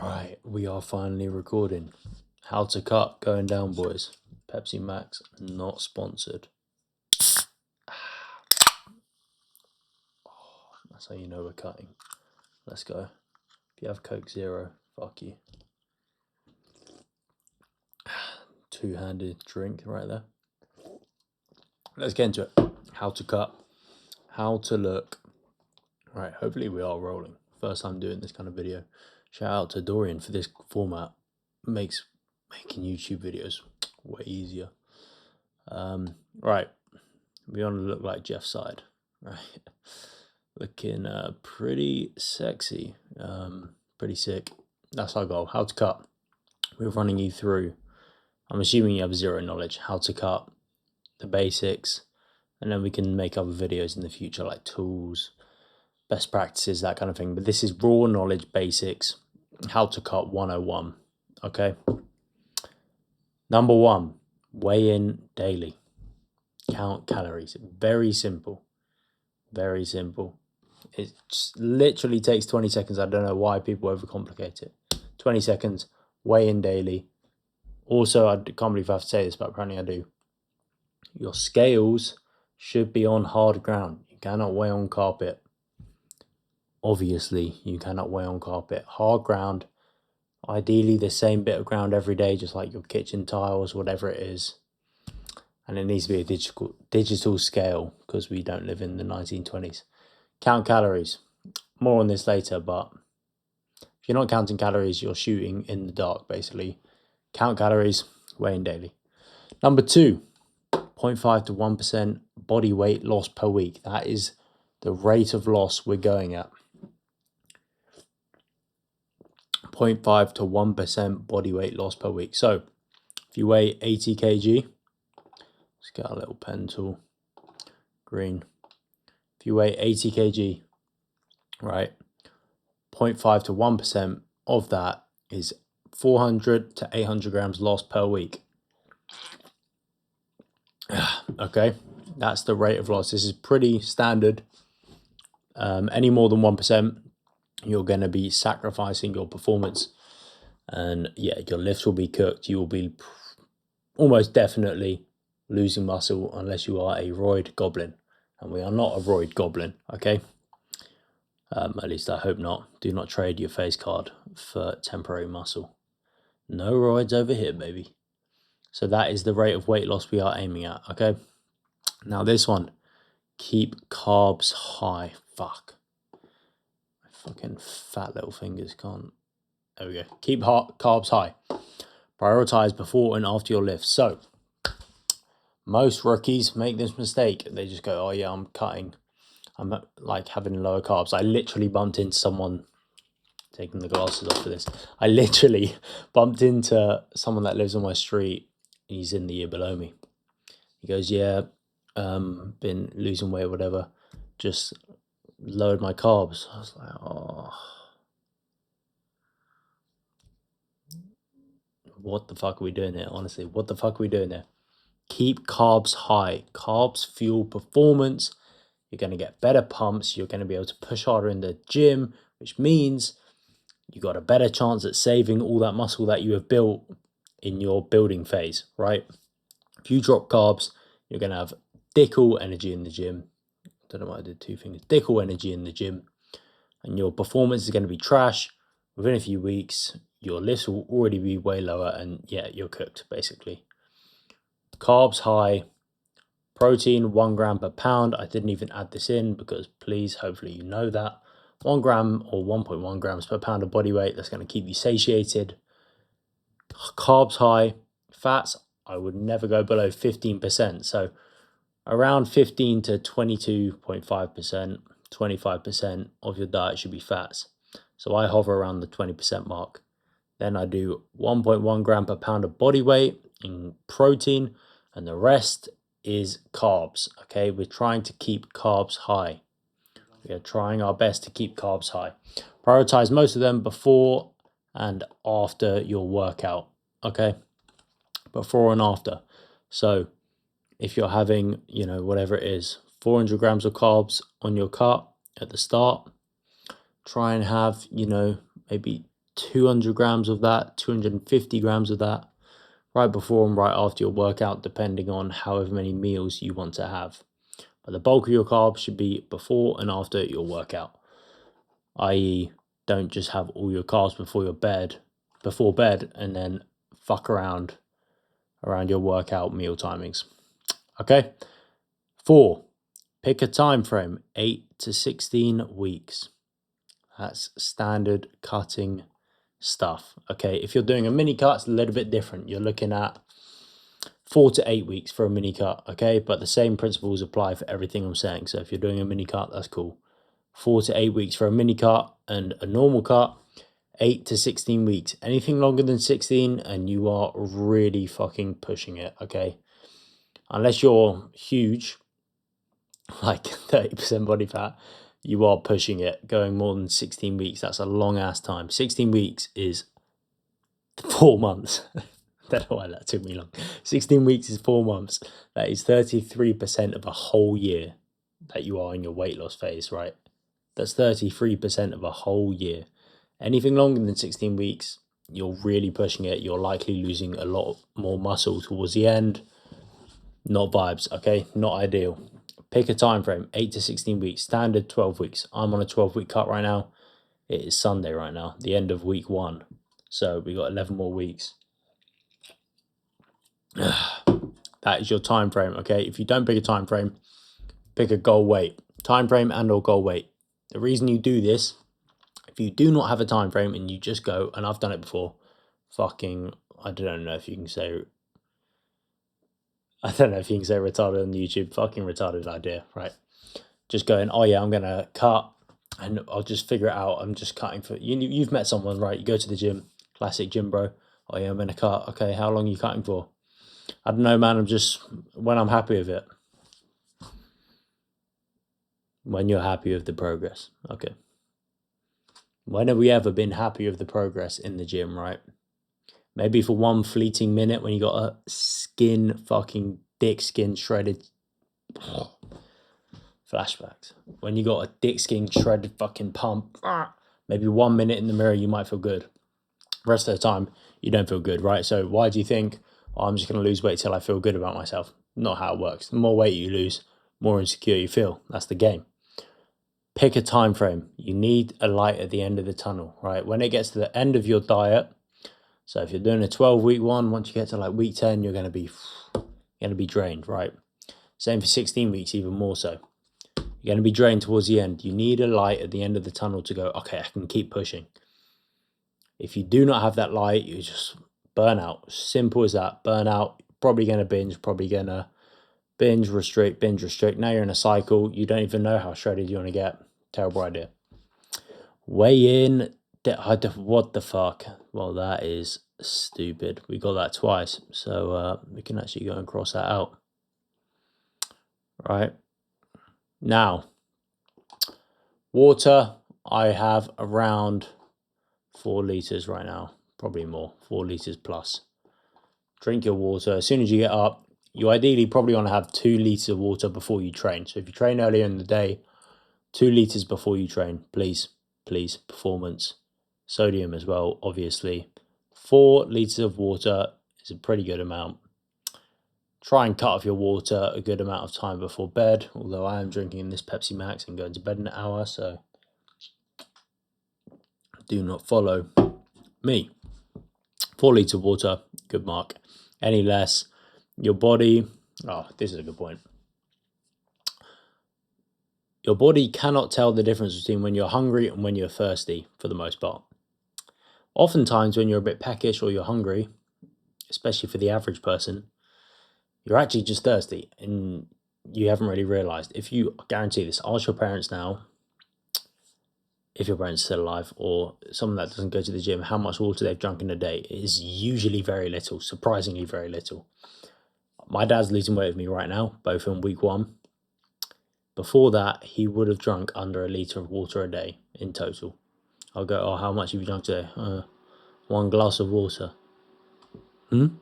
Right, we are finally recording. How to cut going down, boys. Pepsi Max, not sponsored. That's how you know we're cutting. Let's go. If you have Coke Zero, fuck you. Two-handed drink right there. Let's get into it. How to cut. How to look. Right, hopefully we are rolling. First time doing this kind of video. Shout out to Dorian for this format. Makes making YouTube videos way easier. Right, we want to look like Jeff's side, right? Looking pretty sexy, pretty sick. That's our goal. How to cut. We're running you through. I'm assuming you have zero knowledge. How to cut, the basics, and then we can make other videos in the future like tools, best practices, that kind of thing. But this is raw knowledge basics. How to cut 101. Okay. Number one, weigh in daily. Count calories. Very simple. Very simple. It literally takes 20 seconds. I don't know why people overcomplicate it. 20 seconds, weigh in daily. Also, I can't believe I have to say this, but apparently I do. Your scales should be on hard ground. You cannot weigh on carpet. Obviously, you cannot weigh on carpet. Hard ground, ideally the same bit of ground every day, just like your kitchen tiles, whatever it is. And it needs to be a digital scale because we don't live in the 1920s. Count calories. More on this later, but if you're not counting calories, you're shooting in the dark, basically. Count calories, weigh in daily. Number two, 0.5 to 1% body weight loss per week. That is the rate of loss we're going at. 0.5 to 1% body weight loss per week. So if you weigh 80 kg, let's get our little pen tool, green. If you weigh 80 kg, right, 0.5 to 1% of that is 400 to 800 grams loss per week. Okay, that's the rate of loss. This is pretty standard. Any more than 1%, you're going to be sacrificing your performance. And yeah, your lifts will be cooked. You will be almost definitely losing muscle unless you are a roid goblin. And we are not a roid goblin, okay? At least I hope not. Do not trade your face card for temporary muscle. No roids over here, baby. So that is the rate of weight loss we are aiming at, okay? Now this one, keep carbs high. Fuck. My fucking fat little fingers can't. There we go. Keep carbs high. Prioritize before and after your lift. So most rookies make this mistake. They just go, oh yeah, I'm cutting. I'm like having lower carbs. I literally bumped into someone, taking the glasses off for this. I literally bumped into someone that lives on my street. He's in the year below me. He goes, yeah, been losing weight, whatever. Just lowered my carbs. I was like, oh. What the fuck are we doing here? Honestly, what the fuck are we doing here? Keep carbs high. Carbs fuel performance. You're going to get better pumps. You're going to be able to push harder in the gym, which means you got a better chance at saving all that muscle that you have built in your building phase, right? If you drop carbs, you're going to have dick all energy in the gym. I don't know why I did two fingers. Dick all energy in the gym. And your performance is going to be trash. Within a few weeks, your lifts will already be way lower and yeah, you're cooked, basically. Carbs high. Protein, 1 gram per pound. I didn't even add this in because please, hopefully you know that. 1 gram or 1.1 grams per pound of body weight. That's going to keep you satiated. Carbs high. Fats, I would never go below 15%. So around 15 to 22.5%, 25% of your diet should be fats. So I hover around the 20% mark. Then I do 1.1 gram per pound of body weight in protein, and the rest is carbs. Okay, we're trying to keep carbs high. We are trying our best to keep carbs high. Prioritize most of them before and after your workout. Okay, before and after. So if you're having, whatever it is, 400 grams of carbs on your cut at the start, try and have, maybe 200 grams of that, 250 grams of that, right before and right after your workout, depending on however many meals you want to have. But the bulk of your carbs should be before and after your workout, i.e. don't just have all your carbs before bed and then fuck around your workout meal timings. Okay? 4, pick a time frame, 8 to 16 weeks. That's standard cutting stuff. Okay, if you're doing a mini cut, it's a little bit different. You're looking at 4 to 8 weeks for a mini cut, okay? But the same principles apply for everything I'm saying. So if you're doing a mini cut, that's cool. 4 to 8 weeks for a mini cut, and a normal cut, 8 to 16 weeks. Anything longer than 16 and you are really fucking pushing it, okay? Unless you're huge, like 30% body fat, you are pushing it. Going more than 16 weeks, that's a long ass time. 16 weeks is 4 months. Don't know why that took me long. 16 weeks is 4 months. That is 33% of a whole year that you are in your weight loss phase, right? That's 33% of a whole year. Anything longer than 16 weeks, you're really pushing it. You're likely losing a lot more muscle towards the end. Not vibes, okay? Not ideal. Pick a time frame, 8 to 16 weeks, standard 12 weeks. I'm on a 12-week cut right now. It is Sunday right now, the end of week 1. So we got 11 more weeks. That is your time frame, okay? If you don't pick a time frame, pick a goal weight. Time frame and or goal weight. The reason you do this, if you do not have a time frame and you just go, and I've done it before, fucking, I don't know if you can say retarded on YouTube. Fucking retarded idea, right? Just going, oh yeah, I'm gonna cut and I'll just figure it out. I'm just cutting for you. You've met someone, right? You go to the gym, classic gym bro. Oh yeah, I'm gonna cut. Okay, how long are you cutting for? I don't know, man. I'm just, when I'm happy with it. When you're happy with the progress. Okay. When have we ever been happy with the progress in the gym, right? Maybe for one fleeting minute when you got a dick skin shredded. Flashbacks. When you got a dick skin shredded fucking pump. Maybe 1 minute in the mirror you might feel good. The rest of the time you don't feel good, right? So why do you think, oh, I'm just going to lose weight till I feel good about myself? Not how it works. The more weight you lose, more insecure you feel. That's the game. Pick a time frame. You need a light at the end of the tunnel, right? When it gets to the end of your diet, so if you're doing a 12-week one, once you get to like week 10, you're going to be drained, right? Same for 16 weeks, even more so. You're going to be drained towards the end. You need a light at the end of the tunnel to go, okay, I can keep pushing. If you do not have that light, you just burn out. Simple as that. Burn out. Probably going to binge. Probably going to binge, restrict. Now you're in a cycle. You don't even know how shredded you want to get. Terrible idea. Weigh in. What the fuck? Well, that is stupid. We got that twice. So we can actually go and cross that out. Right. Now, water. I have around 4 liters right now. Probably more. 4 liters plus. Drink your water. As soon as you get up, you ideally probably want to have 2 liters of water before you train. So if you train earlier in the day, 2 liters before you train, please. Performance. Sodium as well, obviously. 4 liters of water is a pretty good amount. Try and cut off your water a good amount of time before bed, although I am drinking this Pepsi Max and going to bed in an hour, so do not follow me. 4 liters of water, good mark. Any less, your body, this is a good point. Your body cannot tell the difference between when you're hungry and when you're thirsty, for the most part. Oftentimes, when you're a bit peckish or you're hungry, especially for the average person, you're actually just thirsty and you haven't really realized. If you, guarantee this, ask your parents now, if your parents are still alive, or someone that doesn't go to the gym, how much water they've drunk in a day. It is usually very little, surprisingly very little. My dad's losing weight with me right now, both in week 1. Before that, he would have drunk under 1 liter of water a day in total. I'll go, oh, how much have you drunk today? 1 glass of water. 1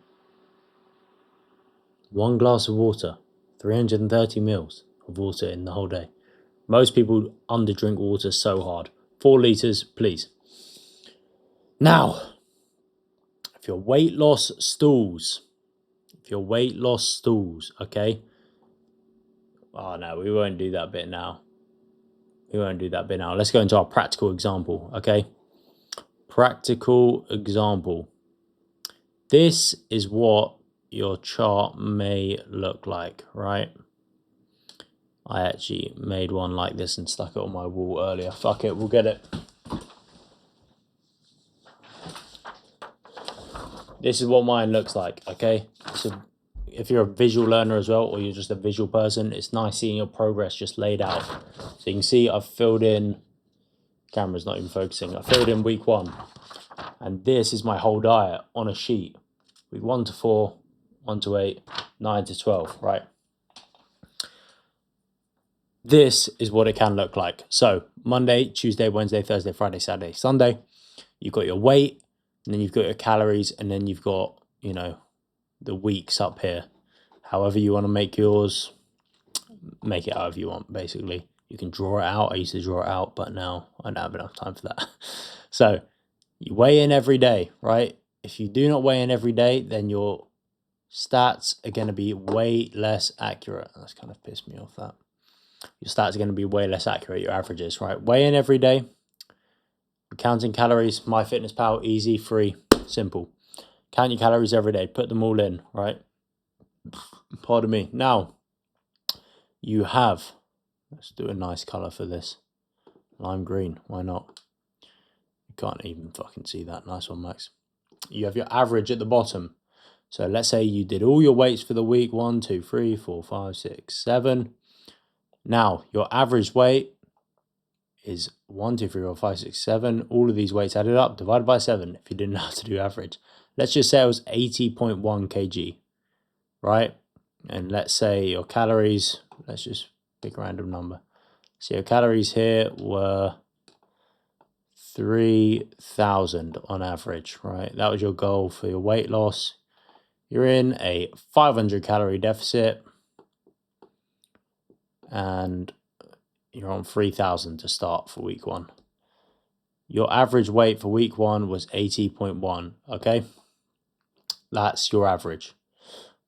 glass of water. 330 mils of water in the whole day. Most people underdrink water so hard. 4 liters, please. Now, if your weight loss stalls, okay? Oh no, we won't do that bit now. Let's go into our practical example, okay? Practical example. This is what your chart may look like, right? I actually made one like this and stuck it on my wall earlier. Fuck it, we'll get it. This is what mine looks like, okay? So if you're a visual learner as well, or you're just a visual person, it's nice seeing your progress just laid out. So you can see I've filled in, camera's not even focusing, I filled in week 1. And this is my whole diet on a sheet. Week 1 to 4, 1 to 8, 9 to 12, right? This is what it can look like. So Monday, Tuesday, Wednesday, Thursday, Friday, Saturday, Sunday, you've got your weight, and then you've got your calories, and then you've got, you know, the weeks up here. However you want to make yours, make it however you want, basically. You can draw it out. I used to draw it out, but now I don't have enough time for that. So you weigh in every day, right? If you do not weigh in every day, then your stats are going to be way less accurate. That's kind of pissed me off, that. Your stats are going to be way less accurate, your averages, right? Weigh in every day. Counting calories, MyFitnessPal, easy, free, simple. Count your calories every day, put them all in, right? Pardon me. Now, you have, let's do a nice color for this. Lime green, why not? You can't even fucking see that. Nice one, Max. You have your average at the bottom. So let's say you did all your weights for the week, 1, 2, 3, 4, 5, 6, 7. Now, your average weight is 1, 2, 3, 4, 5, 6, 7. All of these weights added up, divided by 7, if you didn't know how to do average. Let's just say it was 80.1 kg, right? And let's say your calories, let's just pick a random number. So your calories here were 3,000 on average, right? That was your goal for your weight loss. You're in a 500 calorie deficit and you're on 3,000 to start for week 1. Your average weight for week 1 was 80.1, okay? That's your average.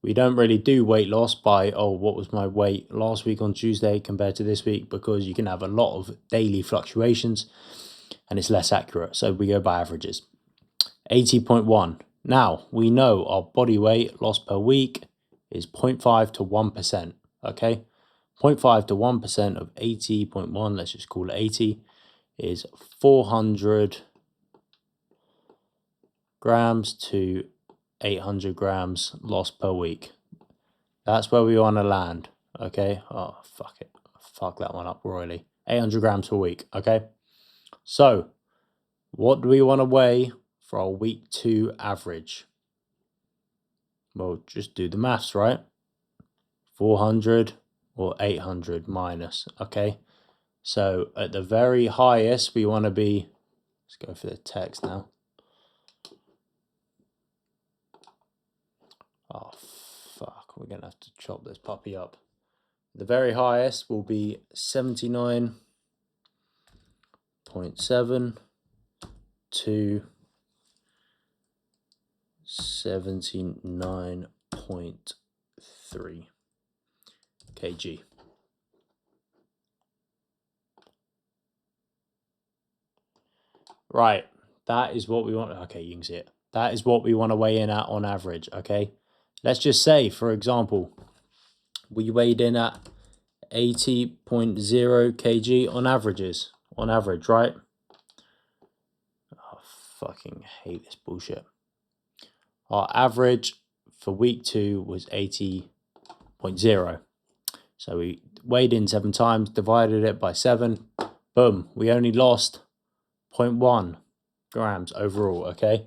We don't really do weight loss by, oh, what was my weight last week on Tuesday compared to this week, because you can have a lot of daily fluctuations and it's less accurate. So we go by averages. 80.1. Now, we know our body weight loss per week is 0.5 to 1%, okay? 0.5 to 1% of 80.1, let's just call it 80, is 400 grams to 800 grams loss per week. That's where we want to land, okay? Oh, fuck it. Fuck that one up royally. 800 grams per week, okay? So, what do we want to weigh for our week 2 average? Well, just do the maths, right? 400 or 800 minus, okay? So, at the very highest, we want to be, let's go for the text now. Oh, fuck. We're going to have to chop this puppy up. The very highest will be 79.7 to 79.3 kg. Right, that is what we want. Okay, you can see it. That is what we want to weigh in at on average, okay? Let's just say, for example, we weighed in at 80.0 kg on average, right? Oh, fucking hate this bullshit. Our average for week 2 was 80.0. So we weighed in 7 times, divided it by 7. Boom, we only lost 0.1 grams overall, okay?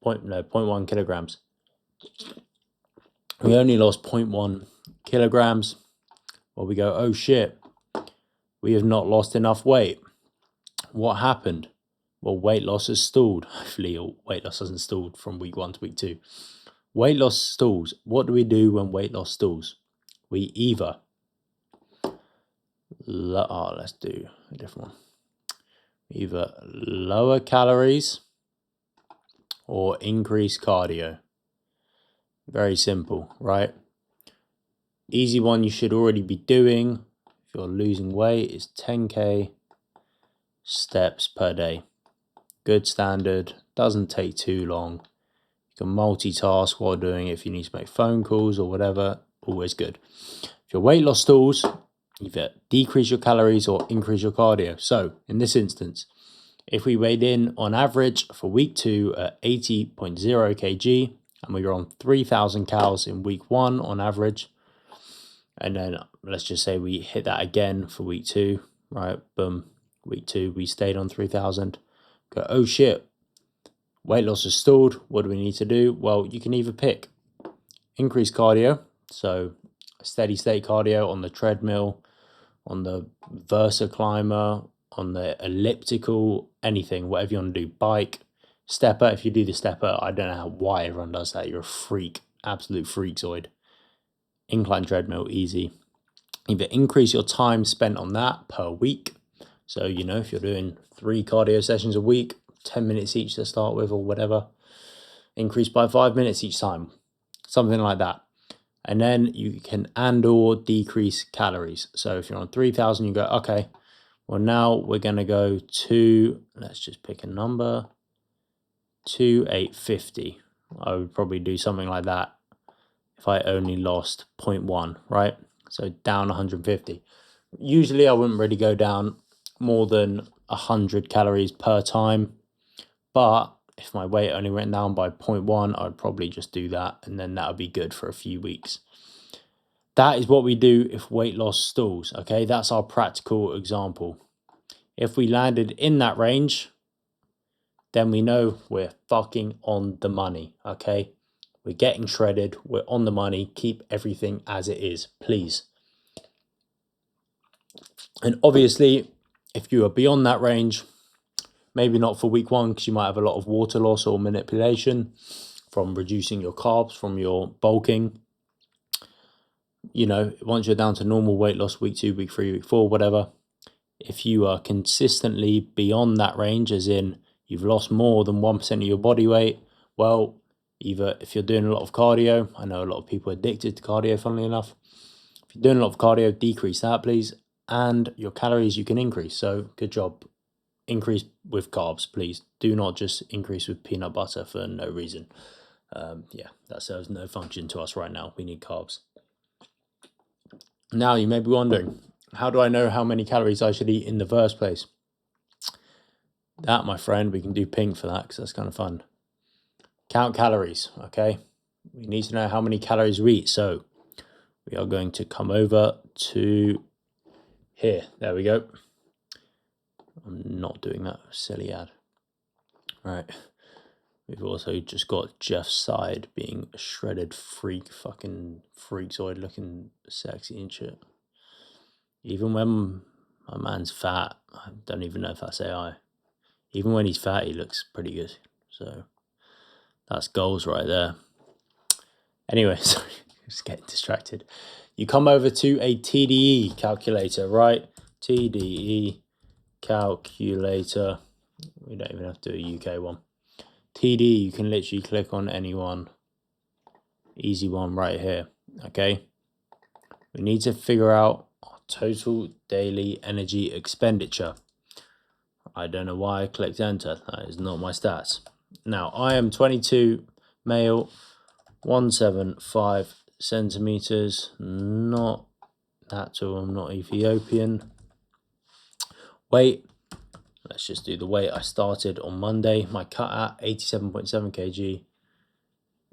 0.1 kilograms. We only lost 0.1 kilograms. Well, we go, oh shit, we have not lost enough weight. What happened? Well, weight loss has stalled. Hopefully, weight loss hasn't stalled from week 1 to week 2. Weight loss stalls. What do we do when weight loss stalls? We either, let's do a different one. Either lower calories or increase cardio? Very simple, right? Easy one you should already be doing if you're losing weight is 10k steps per day. Good standard, doesn't take too long. You can multitask while doing it if you need to make phone calls or whatever, always good. If your weight loss stalls, either decrease your calories or increase your cardio. So in this instance, if we weighed in on average for week 2 at 80.0 kg and we were on 3,000 calories in week 1 on average, and then let's just say we hit that again for week 2, right? Boom, week 2 we stayed on 3,000. Go, oh shit, weight loss is stalled. What do we need to do? Well, you can either pick increase cardio, so steady state cardio on the treadmill, on the Versa climber, on the elliptical, anything, whatever you want to do. Bike, stepper. If you do the stepper, I don't know why everyone does that. You're a freak, absolute freakzoid. Incline treadmill, easy. Either increase your time spent on that per week. So, you know, if you're doing 3 cardio sessions a week, 10 minutes each to start with or whatever, increase by 5 minutes each time, something like that. And then you can or decrease calories. So if you're on 3,000, you go, okay, well now we're going to go to, let's just pick a number, 2,850. I would probably do something like that if I only lost 0.1, right? So down 150. Usually I wouldn't really go down more than 100 calories per time, but if my weight only went down by 0.1, I'd probably just do that, and then that would be good for a few weeks. That is what we do if weight loss stalls, okay? That's our practical example. If we landed in that range, then we know we're fucking on the money, okay? We're getting shredded, we're on the money. Keep everything as it is, please. And obviously, if you are beyond that range, maybe not for week 1 because you might have a lot of water loss or manipulation from reducing your carbs, from your bulking. You know, once you're down to normal weight loss, week 2, week 3, week 4, whatever, if you are consistently beyond that range, as in you've lost more than 1% of your body weight, well, either if you're doing a lot of cardio, I know a lot of people are addicted to cardio, funnily enough. If you're doing a lot of cardio, decrease that, please. And your calories you can increase. So good job. Increase with carbs, please. Do not just increase with peanut butter for no reason. Yeah, that serves no function to us right now. We need carbs. Now, you may be wondering, how do I know how many calories I should eat in the first place? That, my friend, we can do pink for that because that's kind of fun. Count calories, okay? We need to know how many calories we eat. So we are going to come over to here. There we go. I'm not doing that silly ad. Right. We've also just got Jeff's side being a shredded fucking freakzoid looking sexy and shit. Even when my man's fat, I don't even know if that's AI. Even when he's fat, he looks pretty good. So that's goals right there. Anyway, sorry, just getting distracted. You come over to a TDE calculator, right? TDE calculator. We don't even have to do a UK one. TD, you can literally click on any one. Easy one right here, okay? We need to figure out our total daily energy expenditure. I don't know why I clicked enter. That is not my stats. Now, I am 22, male, 175 centimeters. Not that tall, I'm not Ethiopian. Weight. Let's just do the weight I started on Monday. My cut at 87.7 kg.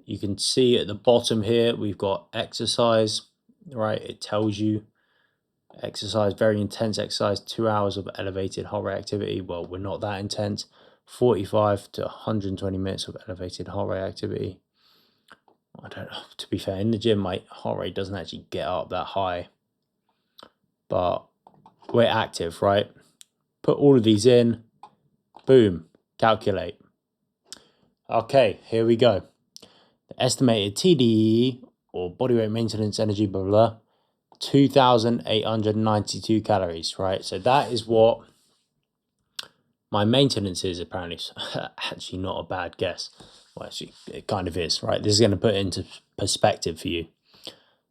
You can see at the bottom here, we've got exercise, right? It tells you exercise, very intense exercise, 2 hours of elevated heart rate activity. Well, we're not that intense. 45 to 120 minutes of elevated heart rate activity. I don't know, to be fair, in the gym, my heart rate doesn't actually get up that high. But we're active, right? Put all of these in, boom, calculate. Okay, here we go. The estimated TDE, or body weight maintenance energy, blah, blah, blah, 2,892 calories, right? So that is what my maintenance is apparently actually not a bad guess. Well, actually, it kind of is, right? This is going to put it into perspective for you.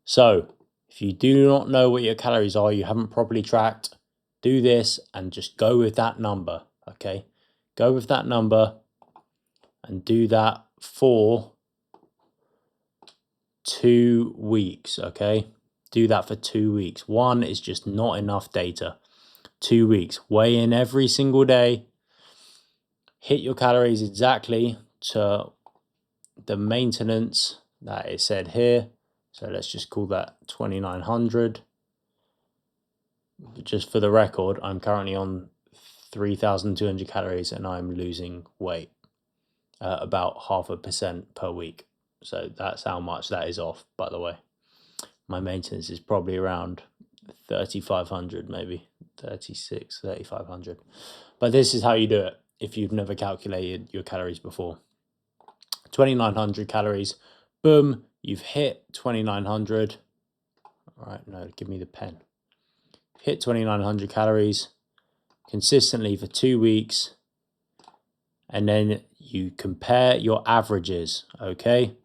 So if you do not know what your calories are, you haven't properly tracked, do this and just go with that number, okay? Go with that number and do that for 2 weeks, okay? Do that for 2 weeks. One is just not enough data. 2 weeks. Weigh in every single day. Hit your calories exactly to the maintenance that is said here. So let's just call that 2,900. Just for the record, I'm currently on 3,200 calories and I'm losing weight about 0.5% per week. So that's how much that is off, by the way. My maintenance is probably around 3,500, maybe 36, 3,500. But this is how you do it if you've never calculated your calories before. 2,900 calories, boom, you've hit 2,900. All right, no, give me the pen. Hit 2,900 calories consistently for 2 weeks, and then you compare your averages, okay?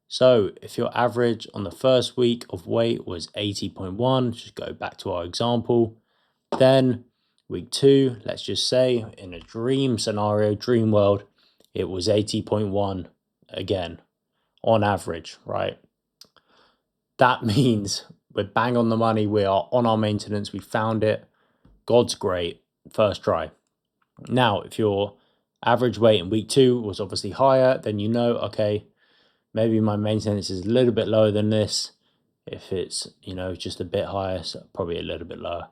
So if your average on the first week of weight was 80.1, just go back to our example, then week 2, let's just say in a dream scenario, dream world, it was 80.1 again on average, right? That means we're bang on the money. We are on our maintenance. We found it. God's great. First try. Now, if your average weight in week 2 was obviously higher, then you know, okay, maybe my maintenance is a little bit lower than this. If it's, just a bit higher, so probably a little bit lower.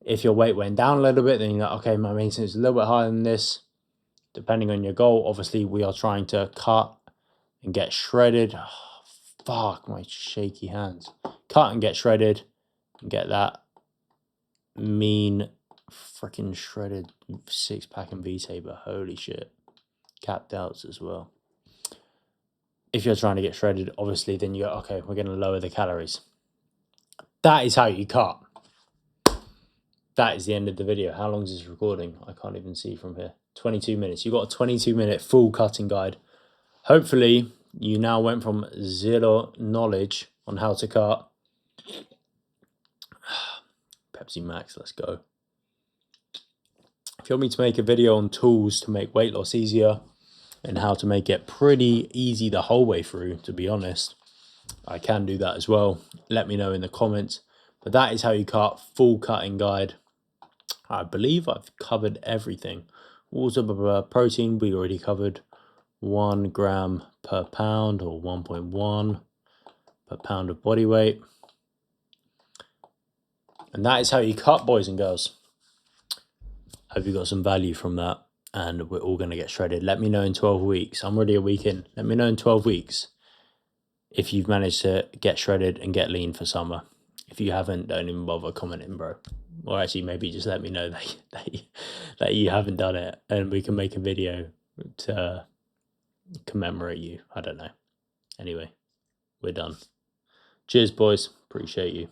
If your weight went down a little bit, then you know, okay, my maintenance is a little bit higher than this. Depending on your goal, obviously we are trying to cut and get shredded. Oh, fuck, my shaky hands. Cut and get shredded and get that mean freaking shredded 6-pack and V-Taper. Holy shit. Capped outs as well. If you're trying to get shredded, obviously, then you're, okay, we're going to lower the calories. That is how you cut. That is the end of the video. How long is this recording? I can't even see from here. 22 minutes. You've got a 22-minute full cutting guide. Hopefully, you now went from zero knowledge on how to cut. Pepsi Max, let's go. If you want me to make a video on tools to make weight loss easier and how to make it pretty easy the whole way through, to be honest, I can do that as well. Let me know in the comments. But that is how you cut, full cutting guide. I believe I've covered everything. Also, protein, we already covered 1 gram per pound or 1.1 per pound of body weight. And that is how you cut, boys and girls. Hope you got some value from that. And we're all going to get shredded. Let me know in 12 weeks. I'm already a week in. Let me know in 12 weeks if you've managed to get shredded and get lean for summer. If you haven't, don't even bother commenting, bro. Or actually, maybe just let me know that you haven't done it, and we can make a video to commemorate you. I don't know. Anyway, we're done. Cheers, boys. Appreciate you.